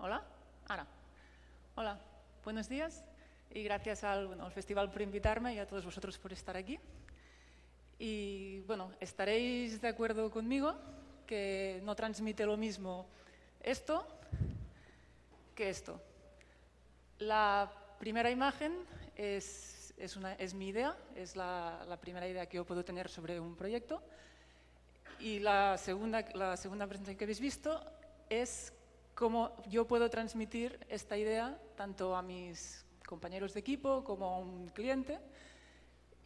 Hola, Ana. Hola, buenos días y gracias al festival por invitarme y a todos vosotros por estar aquí. Y bueno, estaréis de acuerdo conmigo que no transmite lo mismo esto que esto. La primera imagen es mi idea, es la primera idea que yo puedo tener sobre un proyecto. Y la segunda presentación que habéis visto es cómo yo puedo transmitir esta idea tanto a mis compañeros de equipo como a un cliente.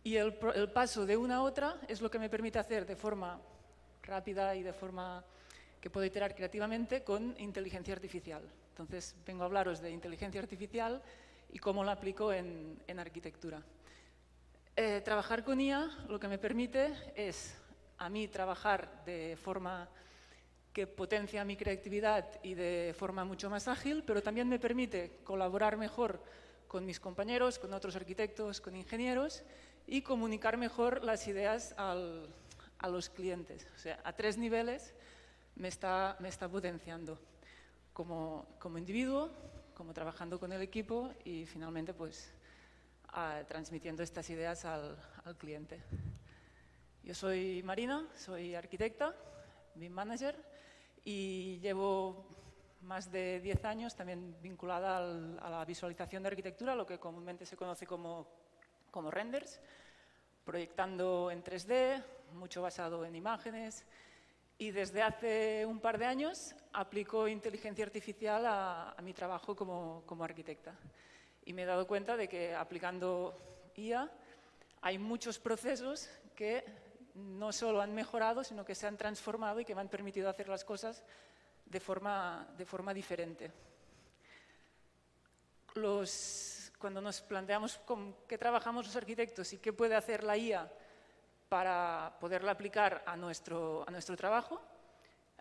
Y el paso de una a otra es lo que me permite hacer de forma rápida y de forma que puedo iterar creativamente con inteligencia artificial. Entonces, vengo a hablaros de inteligencia artificial y cómo la aplico en arquitectura. Trabajar con IA lo que me permite es a mí trabajar de forma que potencia mi creatividad y de forma mucho más ágil, pero también me permite colaborar mejor con mis compañeros, con otros arquitectos, con ingenieros y comunicar mejor las ideas a los clientes. O sea, a 3 niveles me está potenciando como individuo, como trabajando con el equipo y finalmente pues transmitiendo estas ideas al cliente. Yo soy Marina, soy arquitecta, BIM manager y llevo más de 10 años también vinculada a la visualización de arquitectura, lo que comúnmente se conoce como renders, proyectando en 3D, mucho basado en imágenes. Y desde hace un par de años aplico inteligencia artificial a mi trabajo como arquitecta. Y me he dado cuenta de que aplicando IA hay muchos procesos que no solo han mejorado, sino que se han transformado y que me han permitido hacer las cosas de forma diferente. Cuando nos planteamos con qué trabajamos los arquitectos y qué puede hacer la IA para poderla aplicar a nuestro trabajo,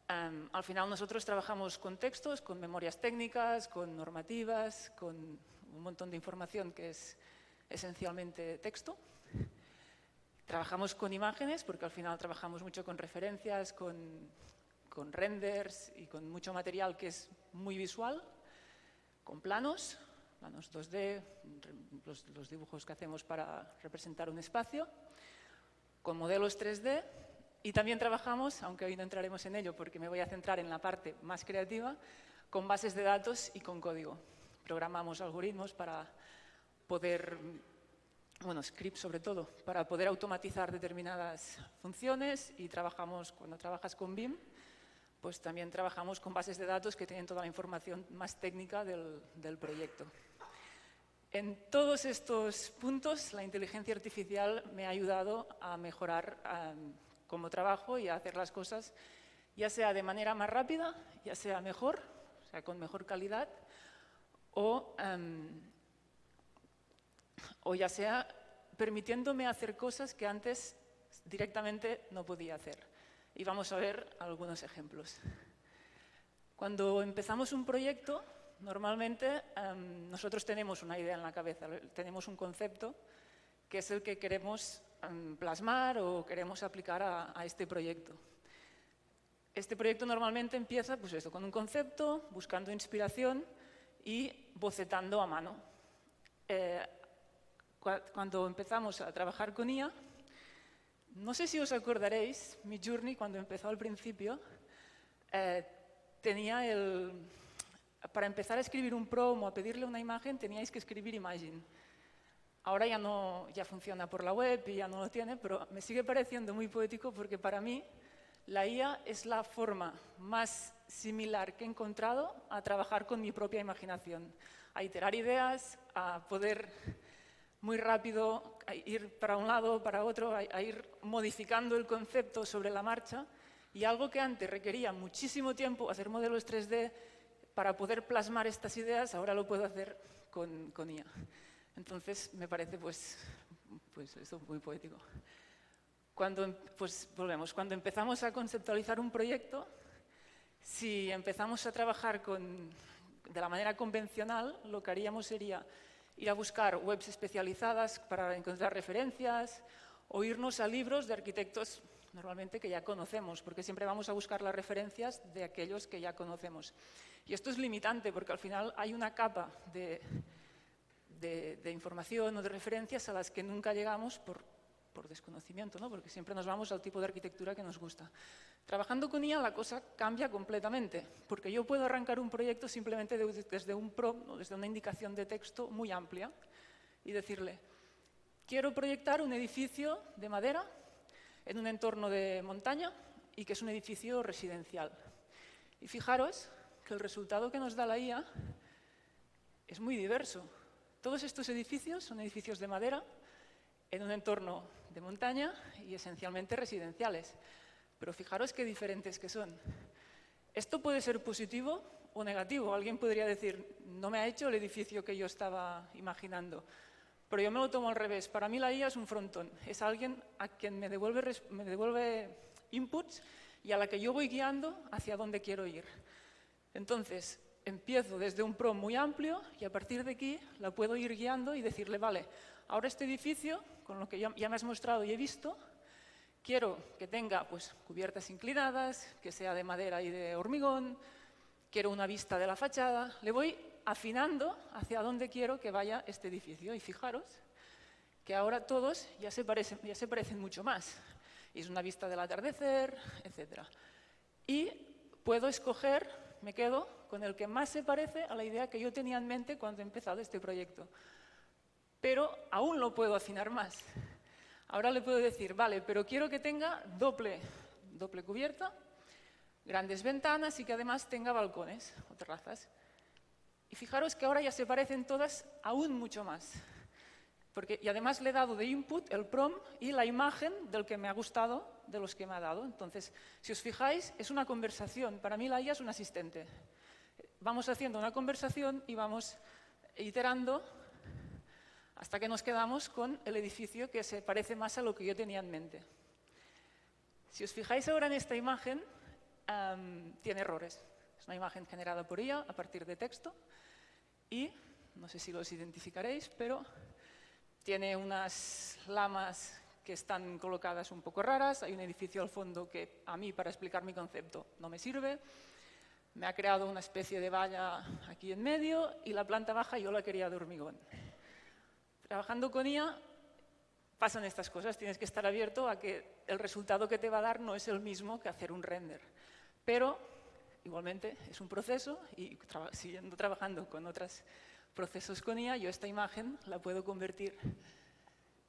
al final nosotros trabajamos con textos, con memorias técnicas, con normativas, con un montón de información que es esencialmente texto. Trabajamos con imágenes, porque al final trabajamos mucho con referencias, con renders y con mucho material que es muy visual, con planos 2D, los dibujos que hacemos para representar un espacio, con modelos 3D y también trabajamos, aunque hoy no entraremos en ello porque me voy a centrar en la parte más creativa, con bases de datos y con código. Programamos algoritmos para poder, scripts sobre todo, para poder automatizar determinadas funciones y cuando trabajas con BIM, pues también trabajamos con bases de datos que tienen toda la información más técnica del proyecto. En todos estos puntos, la inteligencia artificial me ha ayudado a mejorar cómo trabajo y a hacer las cosas, ya sea de manera más rápida, ya sea mejor, o sea, con mejor calidad, o ya sea permitiéndome hacer cosas que antes directamente no podía hacer. Y vamos a ver algunos ejemplos. Cuando empezamos un proyecto, normalmente nosotros tenemos una idea en la cabeza, tenemos un concepto que es el que queremos plasmar o queremos aplicar a este proyecto. Este proyecto normalmente empieza pues con un concepto, buscando inspiración y bocetando a mano. Cuando empezamos a trabajar con IA, no sé si os acordaréis, Midjourney cuando empezó al principio, tenía para empezar a escribir un prompt o a pedirle una imagen teníais que escribir Imagine. Ahora ya funciona por la web y ya no lo tiene, pero me sigue pareciendo muy poético porque para mí la IA es la forma más similar que he encontrado a trabajar con mi propia imaginación, a iterar ideas, a poder muy rápido ir para un lado, para otro, a ir modificando el concepto sobre la marcha, y algo que antes requería muchísimo tiempo, hacer modelos 3D, para poder plasmar estas ideas, ahora lo puedo hacer con IA. Entonces, me parece pues esto muy poético. Volvemos. Cuando empezamos a conceptualizar un proyecto, si empezamos a trabajar de la manera convencional, lo que haríamos sería ir a buscar webs especializadas para encontrar referencias o irnos a libros de arquitectos normalmente que ya conocemos, porque siempre vamos a buscar las referencias de aquellos que ya conocemos. Y esto es limitante porque al final hay una capa de información o de referencias a las que nunca llegamos por desconocimiento, ¿no? Porque siempre nos vamos al tipo de arquitectura que nos gusta. Trabajando con IA la cosa cambia completamente, porque yo puedo arrancar un proyecto simplemente desde un prompt, o desde una indicación de texto muy amplia y decirle, quiero proyectar un edificio de madera en un entorno de montaña y que es un edificio residencial. Y fijaros que el resultado que nos da la IA es muy diverso. Todos estos edificios son edificios de madera en un entorno de montaña y esencialmente residenciales. Pero fijaros qué diferentes que son. Esto puede ser positivo o negativo. Alguien podría decir, no me ha hecho el edificio que yo estaba imaginando. Pero yo me lo tomo al revés. Para mí la IA es un frontón. Es alguien a quien me devuelve inputs y a la que yo voy guiando hacia dónde quiero ir. Entonces, empiezo desde un prompt muy amplio y a partir de aquí la puedo ir guiando y decirle, vale, ahora este edificio, con lo que ya me has mostrado y he visto, quiero que tenga pues, cubiertas inclinadas, que sea de madera y de hormigón, quiero una vista de la fachada, le voy afinando hacia dónde quiero que vaya este edificio. Y fijaros que ahora todos ya se parecen mucho más. Y es una vista del atardecer, etc. Y puedo escoger, me quedo con el que más se parece a la idea que yo tenía en mente cuando he empezado este proyecto. Pero aún lo puedo afinar más. Ahora le puedo decir, vale, pero quiero que tenga doble cubierta, grandes ventanas y que además tenga balcones o terrazas. Y fijaros que ahora ya se parecen todas aún mucho más. Y además le he dado de input el prompt y la imagen del que me ha gustado de los que me ha dado. Entonces, si os fijáis, es una conversación. Para mí la IA es un asistente. Vamos haciendo una conversación y vamos iterando hasta que nos quedamos con el edificio que se parece más a lo que yo tenía en mente. Si os fijáis ahora en esta imagen, tiene errores. Es una imagen generada por IA a partir de texto y, no sé si los identificaréis, pero tiene unas lamas que están colocadas un poco raras, hay un edificio al fondo que a mí, para explicar mi concepto, no me sirve, me ha creado una especie de valla aquí en medio y la planta baja yo la quería de hormigón. Trabajando con IA pasan estas cosas, tienes que estar abierto a que el resultado que te va a dar no es el mismo que hacer un render. Pero, igualmente, es un proceso y siguiendo trabajando con otros procesos con IA, yo esta imagen la puedo convertir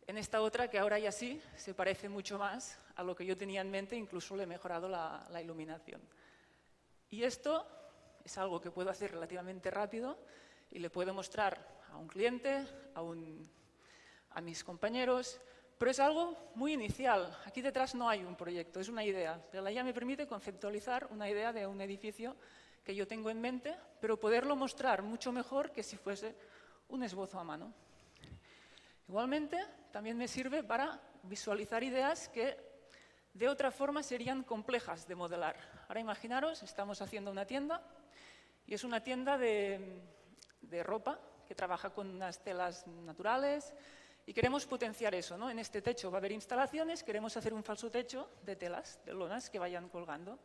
en esta otra que ahora ya sí se parece mucho más a lo que yo tenía en mente, incluso le he mejorado la iluminación. Y esto es algo que puedo hacer relativamente rápido y le puedo mostrar a un cliente, a mis compañeros, pero es algo muy inicial. Aquí detrás no hay un proyecto, es una idea. La IA me permite conceptualizar una idea de un edificio que yo tengo en mente, pero poderlo mostrar mucho mejor que si fuese un esbozo a mano. Igualmente, también me sirve para visualizar ideas que de otra forma serían complejas de modelar. Ahora imaginaros, estamos haciendo una tienda y es una tienda de ropa que trabaja con unas telas naturales y queremos potenciar eso, ¿no? En este techo va a haber instalaciones, queremos hacer un falso techo de telas, de lonas que vayan colgando.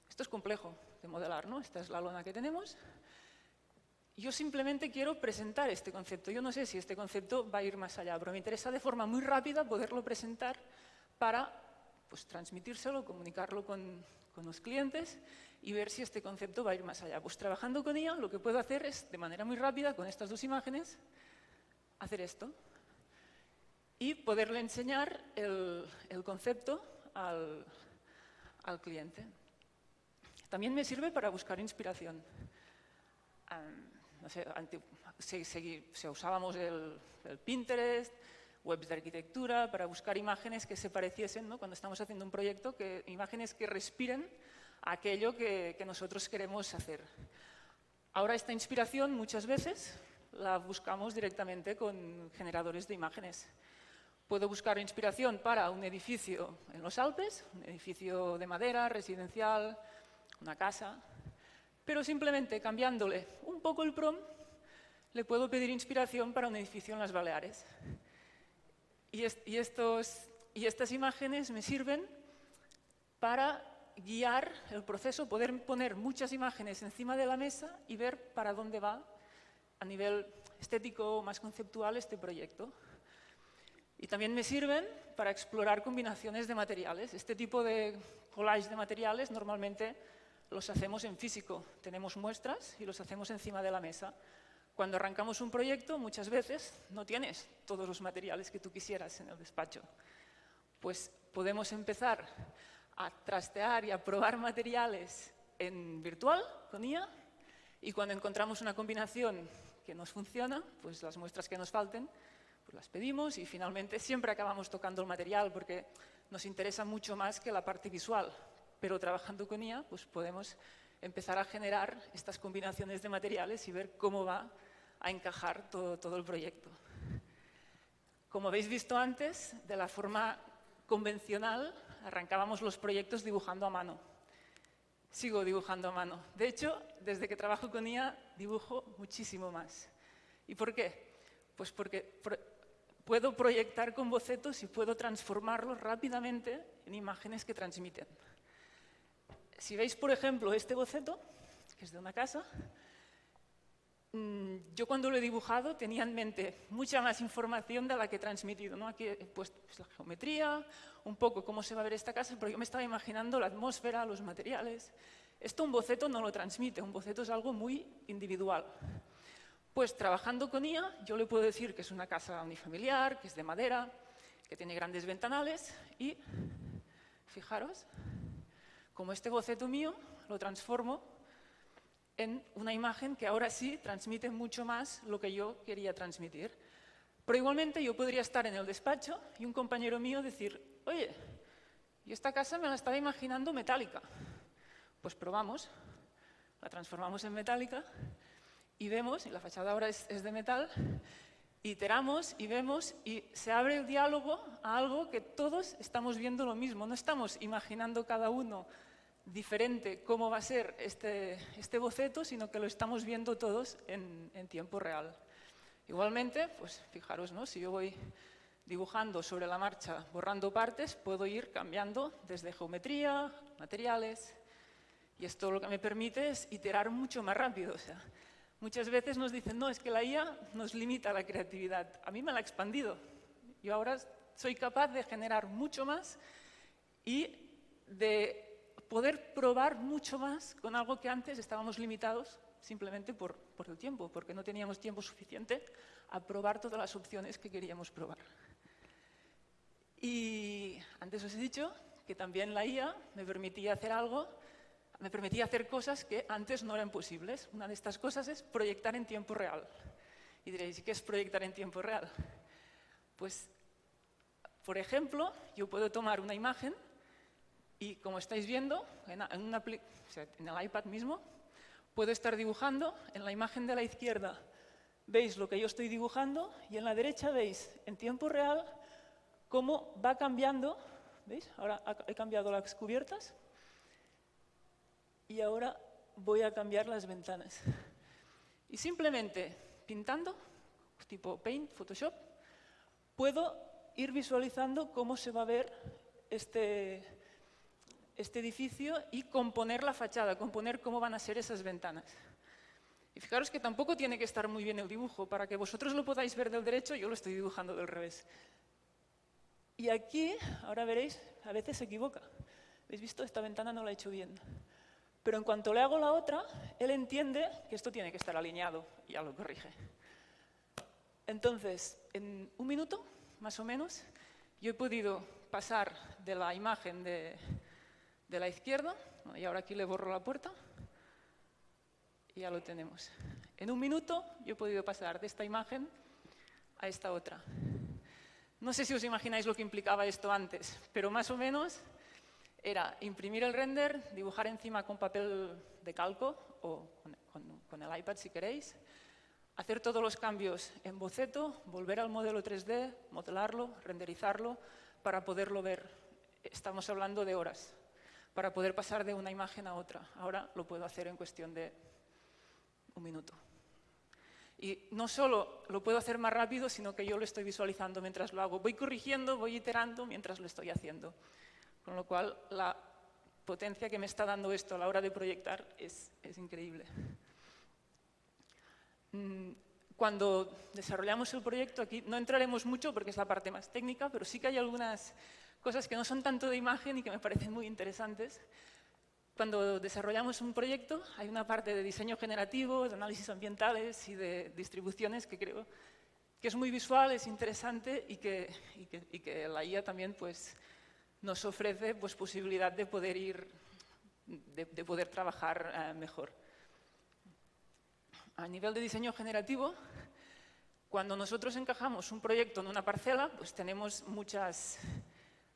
Esto es complejo de modelar, ¿no? Esta es la lona que tenemos. Yo simplemente quiero presentar este concepto. Yo no sé si este concepto va a ir más allá, pero me interesa de forma muy rápida poderlo presentar para pues, transmitírselo, comunicarlo con los clientes y ver si este concepto va a ir más allá. Pues trabajando con ella, lo que puedo hacer es, de manera muy rápida, con estas dos imágenes, hacer esto y poderle enseñar el concepto al cliente. También me sirve para buscar inspiración. No sé, usábamos el Pinterest, webs de arquitectura, para buscar imágenes que se pareciesen, ¿no? Cuando estamos haciendo un proyecto, imágenes que respiren aquello que nosotros queremos hacer. Ahora esta inspiración muchas veces la buscamos directamente con generadores de imágenes. Puedo buscar inspiración para un edificio en los Alpes, un edificio de madera, residencial, una casa, pero simplemente cambiándole un poco el prompt, le puedo pedir inspiración para un edificio en las Baleares. Y estas imágenes me sirven para guiar el proceso, poder poner muchas imágenes encima de la mesa y ver para dónde va a nivel estético o más conceptual este proyecto. Y también me sirven para explorar combinaciones de materiales. Este tipo de collage de materiales normalmente los hacemos en físico. Tenemos muestras y los hacemos encima de la mesa. Cuando arrancamos un proyecto, muchas veces no tienes todos los materiales que tú quisieras en el despacho. Pues podemos empezar a trastear y a probar materiales en virtual, con IA, y cuando encontramos una combinación que nos funciona, pues las muestras que nos falten, pues las pedimos y finalmente siempre acabamos tocando el material porque nos interesa mucho más que la parte visual. Pero trabajando con IA, pues podemos empezar a generar estas combinaciones de materiales y ver cómo va a encajar todo el proyecto. Como habéis visto antes, de la forma convencional, arrancábamos los proyectos dibujando a mano. Sigo dibujando a mano. De hecho, desde que trabajo con IA, dibujo muchísimo más. ¿Y por qué? Pues porque puedo proyectar con bocetos y puedo transformarlos rápidamente en imágenes que transmiten. Si veis, por ejemplo, este boceto, que es de una casa, yo cuando lo he dibujado tenía en mente mucha más información de la que he transmitido, ¿no? Aquí he puesto pues, la geometría, un poco cómo se va a ver esta casa, pero yo me estaba imaginando la atmósfera, los materiales. Esto un boceto no lo transmite, un boceto es algo muy individual. Pues trabajando con IA, yo le puedo decir que es una casa unifamiliar, que es de madera, que tiene grandes ventanales y, fijaros, como este boceto mío lo transformo en una imagen que ahora sí transmite mucho más lo que yo quería transmitir. Pero igualmente yo podría estar en el despacho y un compañero mío decir, oye, yo esta casa me la estaba imaginando metálica. Pues probamos, la transformamos en metálica y vemos, y la fachada ahora es de metal, iteramos y vemos y se abre el diálogo a algo que todos estamos viendo lo mismo. No estamos imaginando cada uno diferente cómo va a ser este boceto, sino que lo estamos viendo todos en tiempo real. Igualmente, pues fijaros, ¿no? Si yo voy dibujando sobre la marcha, borrando partes, puedo ir cambiando desde geometría, materiales, y esto lo que me permite es iterar mucho más rápido. O sea, muchas veces nos dicen, no, es que la IA nos limita la creatividad. A mí me la ha expandido. Yo ahora soy capaz de generar mucho más y de poder probar mucho más con algo que antes estábamos limitados simplemente por el tiempo, porque no teníamos tiempo suficiente a probar todas las opciones que queríamos probar. Y antes os he dicho que también la IA me permitía hacer cosas que antes no eran posibles. Una de estas cosas es proyectar en tiempo real. Y diréis, ¿qué es proyectar en tiempo real? Pues, por ejemplo, yo puedo tomar una imagen y, como estáis viendo, en el iPad mismo, puedo estar dibujando. En la imagen de la izquierda veis lo que yo estoy dibujando y en la derecha veis en tiempo real cómo va cambiando. ¿Veis? Ahora he cambiado las cubiertas y ahora voy a cambiar las ventanas. Y simplemente pintando, tipo Paint, Photoshop, puedo ir visualizando cómo se va a ver este edificio y componer la fachada, componer cómo van a ser esas ventanas. Y fijaros que tampoco tiene que estar muy bien el dibujo. Para que vosotros lo podáis ver del derecho, yo lo estoy dibujando del revés. Y aquí, ahora veréis, a veces se equivoca. ¿Habéis visto? Esta ventana no la he hecho bien. Pero en cuanto le hago la otra, él entiende que esto tiene que estar alineado y ya lo corrige. Entonces, en un minuto, más o menos, yo he podido pasar de la imagen de la izquierda, y ahora aquí le borro la puerta, y ya lo tenemos. En un minuto yo he podido pasar de esta imagen a esta otra. No sé si os imagináis lo que implicaba esto antes, pero más o menos era imprimir el render, dibujar encima con papel de calco o con el iPad si queréis, hacer todos los cambios en boceto, volver al modelo 3D, modelarlo, renderizarlo, para poderlo ver. Estamos hablando de horas, para poder pasar de una imagen a otra. Ahora lo puedo hacer en cuestión de un minuto. Y no solo lo puedo hacer más rápido, sino que yo lo estoy visualizando mientras lo hago. Voy corrigiendo, voy iterando mientras lo estoy haciendo. Con lo cual, la potencia que me está dando esto a la hora de proyectar es increíble. Cuando desarrollamos el proyecto, aquí no entraremos mucho porque es la parte más técnica, pero sí que hay algunas cosas que no son tanto de imagen y que me parecen muy interesantes. Cuando desarrollamos un proyecto hay una parte de diseño generativo, de análisis ambientales y de distribuciones que creo que es muy visual, es interesante y que la IA también pues, nos ofrece pues, posibilidad de poder poder trabajar mejor. A nivel de diseño generativo, cuando nosotros encajamos un proyecto en una parcela, pues tenemos muchas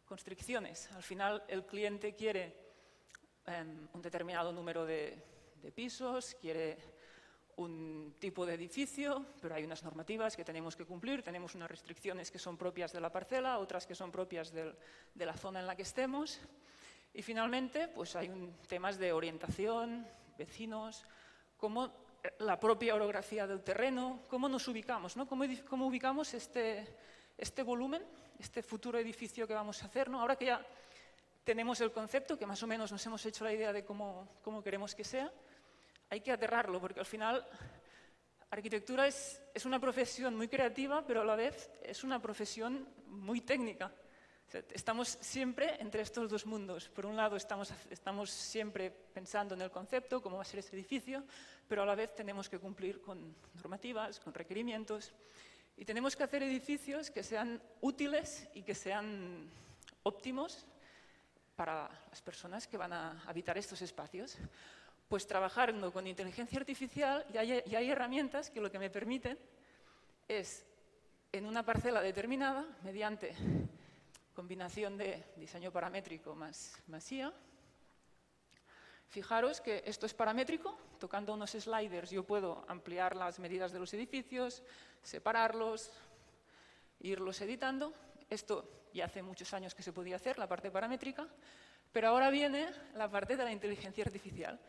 constricciones. Al final, el cliente quiere un determinado número de pisos, quiere un tipo de edificio, pero hay unas normativas que tenemos que cumplir, tenemos unas restricciones que son propias de la parcela, otras que son propias de la zona en la que estemos. Y finalmente, pues hay temas de orientación, vecinos, cómo la propia orografía del terreno, cómo nos ubicamos, ¿no? Cómo ubicamos este volumen, este futuro edificio que vamos a hacer, ¿no? Ahora que ya tenemos el concepto, que más o menos nos hemos hecho la idea de cómo queremos que sea, hay que aterrarlo, porque al final arquitectura es una profesión muy creativa, pero a la vez es una profesión muy técnica. O sea, estamos siempre entre estos dos mundos. Por un lado, estamos siempre pensando en el concepto, cómo va a ser ese edificio, pero a la vez tenemos que cumplir con normativas, con requerimientos, y tenemos que hacer edificios que sean útiles y que sean óptimos para las personas que van a habitar estos espacios. Pues trabajando con inteligencia artificial ya hay herramientas que lo que me permiten es, en una parcela determinada, mediante combinación de diseño paramétrico más IA, fijaros que esto es paramétrico, tocando unos sliders yo puedo ampliar las medidas de los edificios, separarlos, irlos editando. Esto ya hace muchos años que se podía hacer, la parte paramétrica, pero ahora viene la parte de la inteligencia artificial,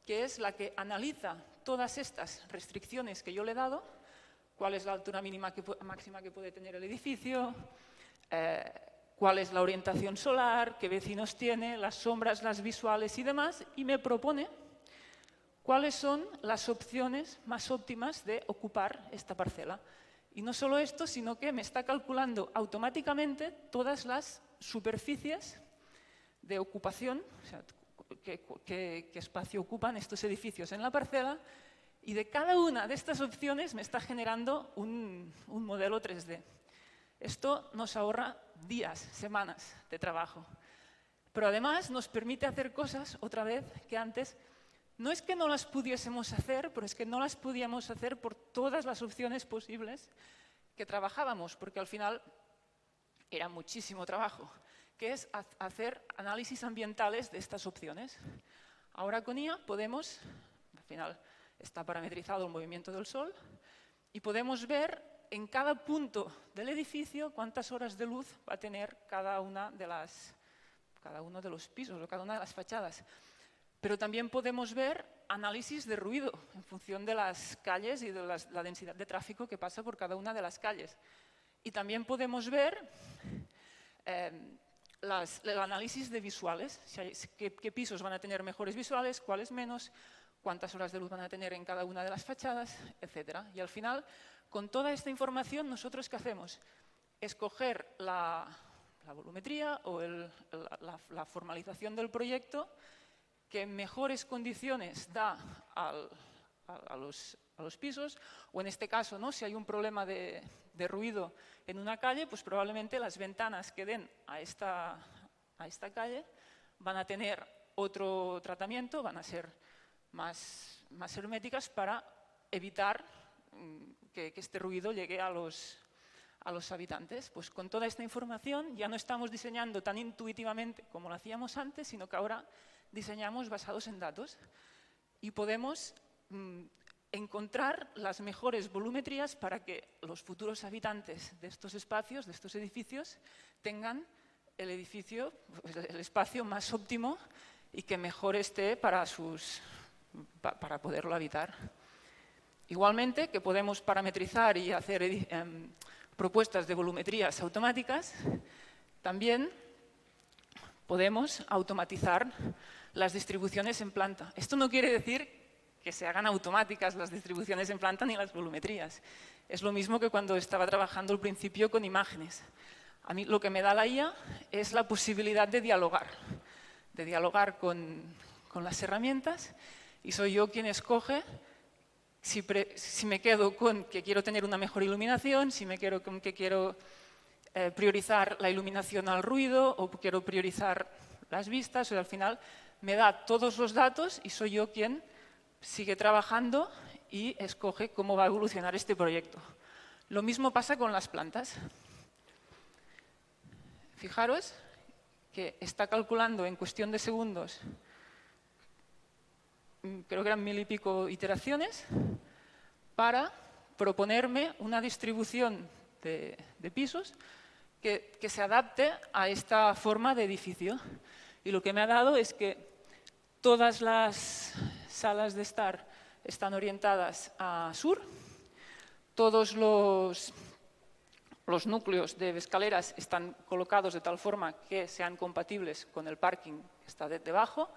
que es la que analiza todas estas restricciones que yo le he dado, cuál es la altura máxima que puede tener el edificio, cuál es la orientación solar, qué vecinos tiene, las sombras, las visuales y demás, y me propone cuáles son las opciones más óptimas de ocupar esta parcela. Y no solo esto, sino que me está calculando automáticamente todas las superficies de ocupación, o sea, qué espacio ocupan estos edificios en la parcela, y de cada una de estas opciones me está generando un modelo 3D. Esto nos ahorra días, semanas de trabajo, pero además nos permite hacer cosas, otra vez, que antes no es que no las pudiésemos hacer, pero es que no las podíamos hacer por todas las opciones posibles que trabajábamos, porque al final era muchísimo trabajo, que es hacer análisis ambientales de estas opciones. Ahora con IA podemos, al final está parametrizado el movimiento del sol, y podemos ver en cada punto del edificio cuántas horas de luz va a tener cada uno de los pisos o cada una de las fachadas. Pero también podemos ver análisis de ruido en función de las calles y de la densidad de tráfico que pasa por cada una de las calles. Y también podemos ver el análisis de visuales, qué pisos van a tener mejores visuales, cuáles menos, cuántas horas de luz van a tener en cada una de las fachadas, etc. Y al final, con toda esta información, ¿nosotros qué hacemos? Escoger la volumetría o la formalización del proyecto que mejores condiciones da a los pisos, o en este caso, ¿no? Si hay un problema de ruido en una calle, pues probablemente las ventanas que den a esta calle van a tener otro tratamiento, van a ser más herméticas para evitar que este ruido llegue a los habitantes. Pues con toda esta información ya no estamos diseñando tan intuitivamente como lo hacíamos antes, sino que ahora diseñamos basados en datos y podemos encontrar las mejores volumetrías para que los futuros habitantes de estos espacios, de estos edificios, tengan el espacio más óptimo y que mejor esté para poderlo habitar. Igualmente, que podemos parametrizar y hacer propuestas de volumetrías automáticas, también podemos automatizar las distribuciones en planta. Esto no quiere decir que se hagan automáticas las distribuciones en planta ni las volumetrías. Es lo mismo que cuando estaba trabajando al principio con imágenes. A mí lo que me da la IA es la posibilidad de dialogar con las herramientas, y soy yo quien escoge si me quedo con que quiero tener una mejor iluminación, si me quedo con que quiero priorizar la iluminación al ruido o quiero priorizar las vistas. Al final me da todos los datos y soy yo quien sigue trabajando y escoge cómo va a evolucionar este proyecto. Lo mismo pasa con las plantas. Fijaros que está calculando en cuestión de segundos, creo que eran 1000 y pico iteraciones, para proponerme una distribución de pisos que se adapte a esta forma de edificio. Y lo que me ha dado es que todas las salas de estar están orientadas a sur, todos los núcleos de escaleras están colocados de tal forma que sean compatibles con el parking que está debajo.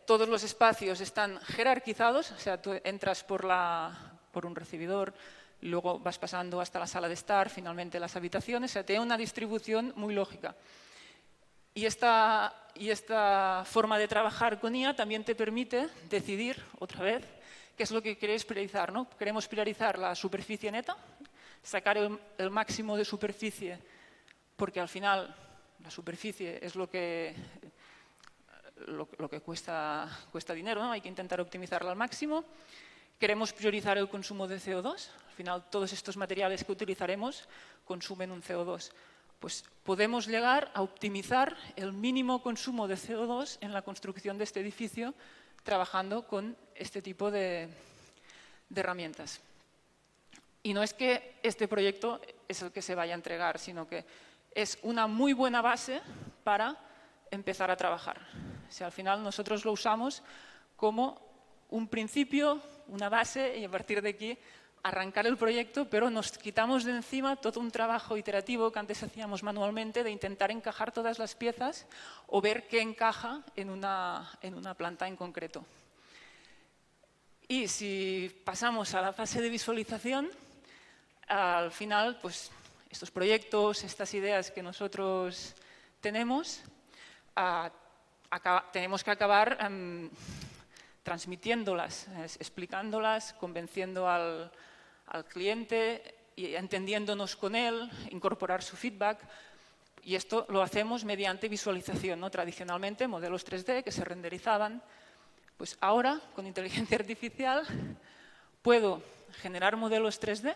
Todos los espacios están jerarquizados, o sea, tú entras por un recibidor, luego vas pasando hasta la sala de estar, finalmente las habitaciones, o sea, tiene una distribución muy lógica. Y esta forma de trabajar con IA también te permite decidir, otra vez, qué es lo que queréis priorizar, ¿no? Queremos priorizar la superficie neta, sacar el máximo de superficie, porque al final la superficie es lo que cuesta dinero, ¿no? Hay que intentar optimizarla al máximo. Queremos priorizar el consumo de CO2. Al final, todos estos materiales que utilizaremos consumen un CO2. Pues podemos llegar a optimizar el mínimo consumo de CO2 en la construcción de este edificio trabajando con este tipo de herramientas. Y no es que este proyecto es el que se vaya a entregar, sino que es una muy buena base para empezar a trabajar. O sea, al final nosotros lo usamos como un principio, una base, y a partir de aquí arrancar el proyecto, pero nos quitamos de encima todo un trabajo iterativo que antes hacíamos manualmente de intentar encajar todas las piezas o ver qué encaja en una planta en concreto. Y si pasamos a la fase de visualización, al final, pues estos proyectos, estas ideas que nosotros tenemos, tenemos que acabar transmitiéndolas, explicándolas, convenciendo al cliente y entendiéndonos con él, incorporar su feedback. Y esto lo hacemos mediante visualización, ¿no? Tradicionalmente, modelos 3D que se renderizaban. Pues ahora, con inteligencia artificial, puedo generar modelos 3D.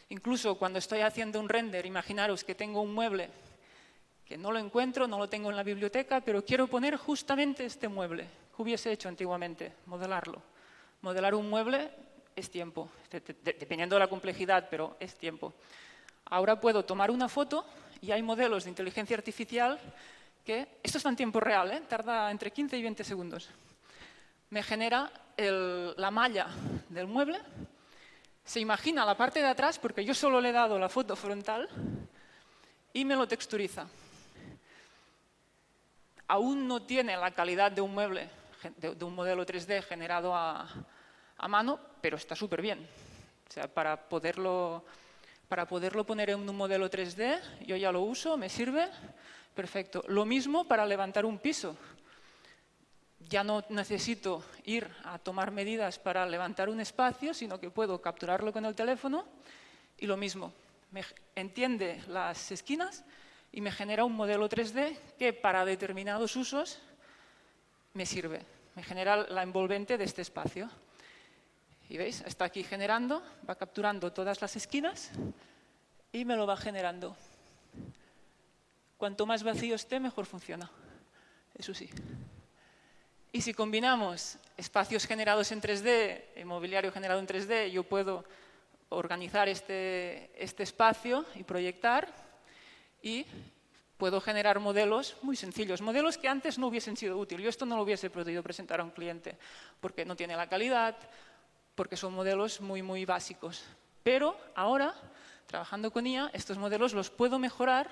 Incluso cuando estoy haciendo un render, imaginaros que tengo un mueble que no lo encuentro, no lo tengo en la biblioteca, pero quiero poner justamente este mueble. ¿Qué hubiese hecho antiguamente? Modelarlo. Modelar un mueble es tiempo, dependiendo de la complejidad, pero es tiempo. Ahora puedo tomar una foto y hay modelos de inteligencia artificial que, esto está en tiempo real, tarda entre 15 y 20 segundos. Me genera la malla del mueble, se imagina la parte de atrás, porque yo solo le he dado la foto frontal, y me lo texturiza. Aún no tiene la calidad de un mueble, de un modelo 3D generado a mano, pero está súper bien. O sea, para poderlo poner en un modelo 3D, yo ya lo uso, me sirve, perfecto. Lo mismo para levantar un piso. Ya no necesito ir a tomar medidas para levantar un espacio, sino que puedo capturarlo con el teléfono y lo mismo, me entiende las esquinas y me genera un modelo 3D que para determinados usos me sirve. Me genera la envolvente de este espacio. Y veis, está aquí generando, va capturando todas las esquinas y me lo va generando. Cuanto más vacío esté, mejor funciona. Eso sí. Y si combinamos espacios generados en 3D, mobiliario generado en 3D, yo puedo organizar este espacio y proyectar, y puedo generar modelos muy sencillos, modelos que antes no hubiesen sido útiles. Yo esto no lo hubiese podido presentar a un cliente porque no tiene la calidad, porque son modelos muy, muy básicos. Pero ahora, trabajando con IA, estos modelos los puedo mejorar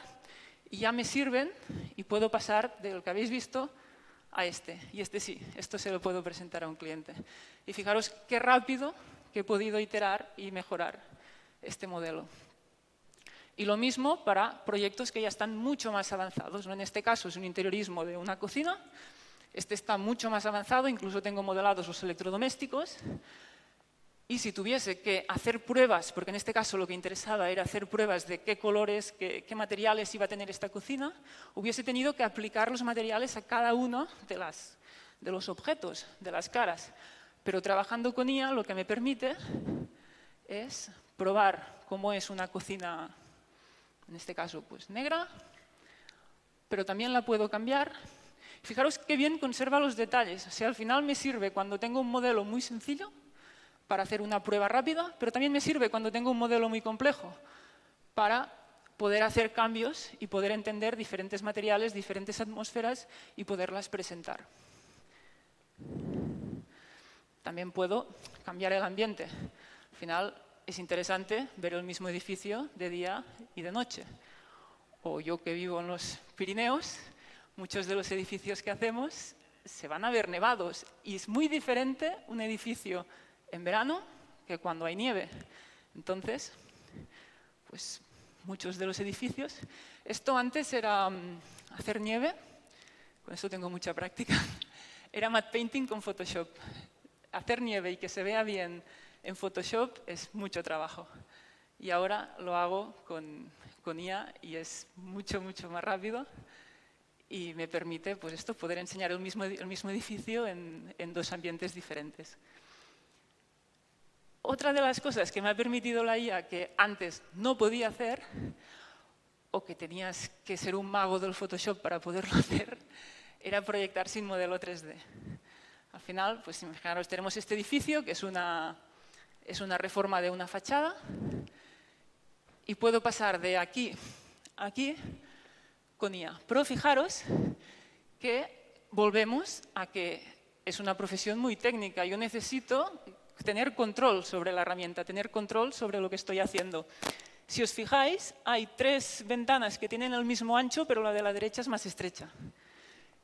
y ya me sirven y puedo pasar del que habéis visto a este. Y este sí, esto se lo puedo presentar a un cliente. Y fijaros qué rápido que he podido iterar y mejorar este modelo. Y lo mismo para proyectos que ya están mucho más avanzados, ¿no? En este caso es un interiorismo de una cocina. Este está mucho más avanzado, incluso tengo modelados los electrodomésticos. Y si tuviese que hacer pruebas, porque en este caso lo que interesaba era hacer pruebas de qué colores, qué materiales iba a tener esta cocina, hubiese tenido que aplicar los materiales a cada uno de los objetos, de las caras. Pero trabajando con IA lo que me permite es probar cómo es una cocina, en este caso pues negra, pero también la puedo cambiar. Fijaros qué bien conserva los detalles. O sea, al final me sirve cuando tengo un modelo muy sencillo para hacer una prueba rápida, pero también me sirve cuando tengo un modelo muy complejo para poder hacer cambios y poder entender diferentes materiales, diferentes atmósferas y poderlas presentar. También puedo cambiar el ambiente. Al final es interesante ver el mismo edificio de día y de noche. O yo que vivo en los Pirineos, muchos de los edificios que hacemos se van a ver nevados y es muy diferente un edificio en verano que cuando hay nieve. Entonces, pues muchos de los edificios... Esto antes era hacer nieve, con eso tengo mucha práctica, era matte painting con Photoshop. Hacer nieve y que se vea bien en Photoshop es mucho trabajo. Y ahora lo hago con IA y es mucho, mucho más rápido y me permite pues esto, poder enseñar el mismo edificio en dos ambientes diferentes. Otra de las cosas que me ha permitido la IA que antes no podía hacer, o que tenías que ser un mago del Photoshop para poderlo hacer, era proyectar sin modelo 3D. Al final, pues imaginaros, tenemos este edificio que es una reforma de una fachada y puedo pasar de aquí a aquí con IA. Pero fijaros que volvemos a que es una profesión muy técnica. Yo necesito tener control sobre la herramienta, tener control sobre lo que estoy haciendo. Si os fijáis, hay 3 ventanas que tienen el mismo ancho, pero la de la derecha es más estrecha.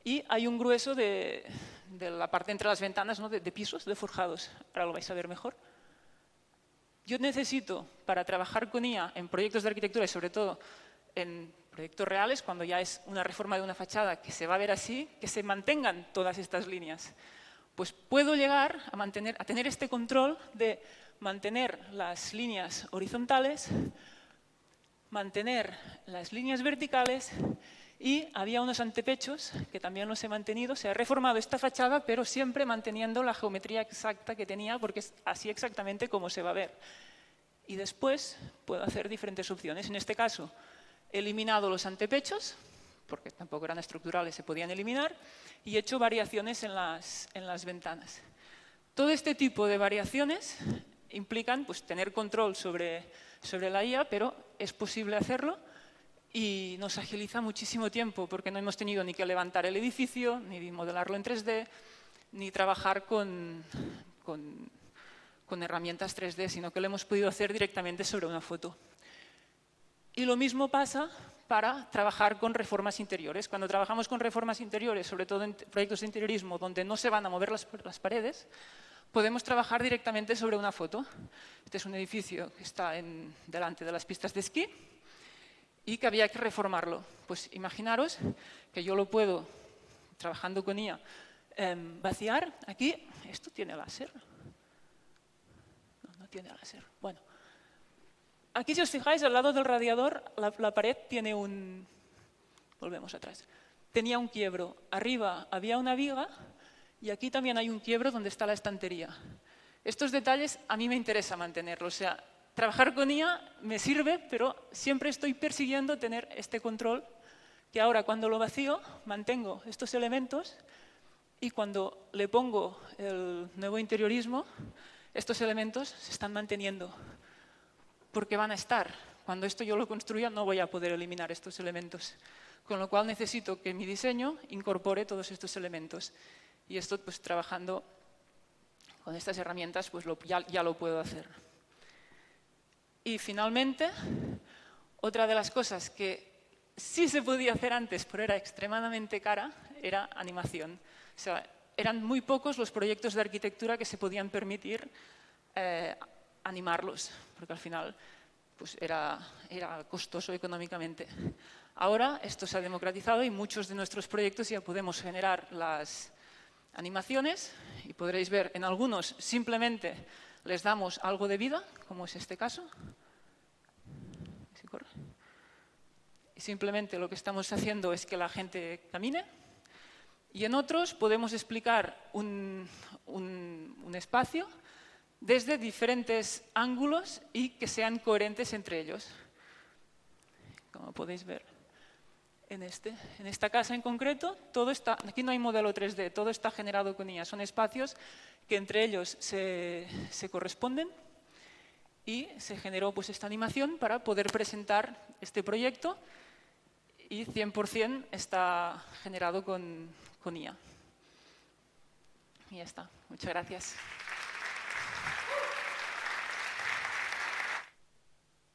Y hay un grueso de la parte entre las ventanas, ¿no? de pisos, de forjados. Ahora lo vais a ver mejor. Yo necesito, para trabajar con IA en proyectos de arquitectura y sobre todo en proyectos reales, cuando ya es una reforma de una fachada que se va a ver así, que se mantengan todas estas líneas. Pues puedo llegar a tener este control de mantener las líneas horizontales, mantener las líneas verticales y había unos antepechos que también los he mantenido. Se ha reformado esta fachada, pero siempre manteniendo la geometría exacta que tenía, porque es así exactamente como se va a ver. Y después puedo hacer diferentes opciones. En este caso, he eliminado los antepechos, porque tampoco eran estructurales, se podían eliminar, y he hecho variaciones en las ventanas. Todo este tipo de variaciones implican pues, tener control sobre la IA, pero es posible hacerlo y nos agiliza muchísimo tiempo, porque no hemos tenido ni que levantar el edificio, ni modelarlo en 3D, ni trabajar con herramientas 3D, sino que lo hemos podido hacer directamente sobre una foto. Y lo mismo pasa para trabajar con reformas interiores. Cuando trabajamos con reformas interiores, sobre todo en proyectos de interiorismo donde no se van a mover las paredes, podemos trabajar directamente sobre una foto. Este es un edificio que está delante de las pistas de esquí y que había que reformarlo. Pues imaginaros que yo lo puedo, trabajando con IA, vaciar. Aquí, ¿esto tiene láser? No tiene láser. Bueno. Aquí, si os fijáis, al lado del radiador, la pared tiene un... Volvemos atrás. Tenía un quiebro. Arriba había una viga y aquí también hay un quiebro donde está la estantería. Estos detalles a mí me interesa mantenerlos. O sea, trabajar con IA me sirve, pero siempre estoy persiguiendo tener este control que ahora, cuando lo vacío, mantengo estos elementos y cuando le pongo el nuevo interiorismo, estos elementos se están manteniendo. Porque van a estar. Cuando esto yo lo construya no voy a poder eliminar estos elementos. Con lo cual necesito que mi diseño incorpore todos estos elementos. Y esto, pues trabajando con estas herramientas, pues ya lo puedo hacer. Y finalmente, otra de las cosas que sí se podía hacer antes, pero era extremadamente cara, era animación. O sea, eran muy pocos los proyectos de arquitectura que se podían permitir animarlos, porque al final pues era costoso económicamente. Ahora esto se ha democratizado y muchos de nuestros proyectos ya podemos generar las animaciones y podréis ver en algunos simplemente les damos algo de vida, como es este caso. ¿Sí corre? Y simplemente lo que estamos haciendo es que la gente camine. Y en otros podemos explicar un espacio desde diferentes ángulos y que sean coherentes entre ellos. Como podéis ver en esta casa en concreto, todo está, aquí no hay modelo 3D, todo está generado con IA. Son espacios que entre ellos se corresponden y se generó pues esta animación para poder presentar este proyecto y 100% está generado con IA. Y ya está. Muchas gracias.